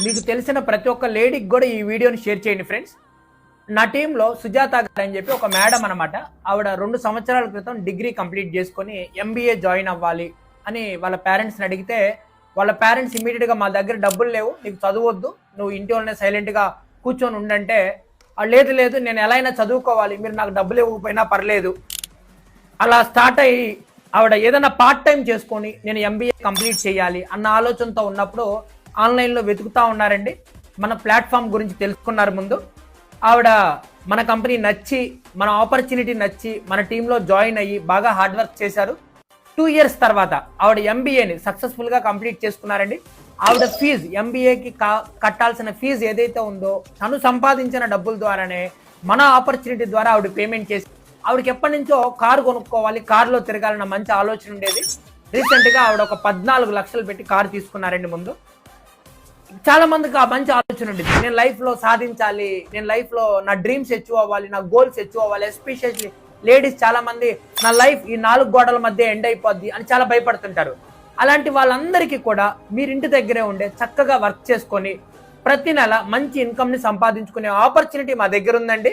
మీకు తెలిసిన ప్రతి ఒక్క లేడీకి కూడా ఈ వీడియోని షేర్ చేయండి ఫ్రెండ్స్. నా టీంలో సుజాత గారు అని చెప్పి ఒక మేడం అనమాట. ఆవిడ 2 సంవత్సరాల క్రితం డిగ్రీ కంప్లీట్ చేసుకొని ఎంబీఏ జాయిన్ అవ్వాలి అని వాళ్ళ పేరెంట్స్ని అడిగితే, వాళ్ళ పేరెంట్స్ ఇమీడియట్గా మా దగ్గర డబ్బులు లేవు, నీకు చదవద్దు, నువ్వు ఇంటి వాళ్ళనే సైలెంట్గా కూర్చొని ఉండంటే, లేదు లేదు నేను ఎలా అయినా చదువుకోవాలి, మీరు నాకు డబ్బులు ఇవ్వకపోయినా పర్లేదు, అలా స్టార్ట్ అయ్యి ఆవిడ ఏదైనా పార్ట్ టైం చేసుకొని నేను ఎంబీఏ కంప్లీట్ చేయాలి అన్న ఆలోచనతో ఉన్నప్పుడు ఆన్లైన్లో వెతుకుతూ ఉన్నారండి. మన ప్లాట్ఫామ్ గురించి తెలుసుకున్నారు ముందు. ఆవిడ మన కంపెనీ నచ్చి, మన ఆపర్చునిటీ నచ్చి మన టీంలో జాయిన్ అయ్యి బాగా హార్డ్ వర్క్ చేశారు. 2 ఇయర్స్ తర్వాత ఆవిడ ఎంబీఏని సక్సెస్ఫుల్గా కంప్లీట్ చేసుకున్నారండి. ఆవిడ ఫీజు, ఎంబీఏకి కట్టాల్సిన ఫీజు ఏదైతే ఉందో తను సంపాదించిన డబ్బుల ద్వారానే మన ఆపర్చునిటీ ద్వారా ఆవిడ పేమెంట్ చేసి, ఆవిడకి ఎప్పటి నుంచో కారు కొనుక్కోవాలి, కారులో తిరగాలన్న మంచి ఆలోచన ఉండేది. రీసెంట్గా ఆవిడ ఒక 14 లక్షలు పెట్టి కారు తీసుకున్నారండి. ముందు చాలా మందికి ఆ మంచి ఆలోచన ఉండేది, నేను లైఫ్లో సాధించాలి, నేను లైఫ్లో నా డ్రీమ్స్ అచీవ్ అవ్వాలి, నా గోల్స్ అచీవ్ అవ్వాలి. ఎస్పెషల్లీ లేడీస్ చాలా మంది నా లైఫ్ ఈ 4 గోడల మధ్య ఎండ్ అయిపోద్ది అని చాలా భయపడుతుంటారు. అలాంటి వాళ్ళందరికీ కూడా మీరు ఇంటి దగ్గరే ఉండే చక్కగా వర్క్ చేసుకొని ప్రతి నెల మంచి ఇన్కమ్ని సంపాదించుకునే ఆపర్చునిటీ మా దగ్గర ఉందండి.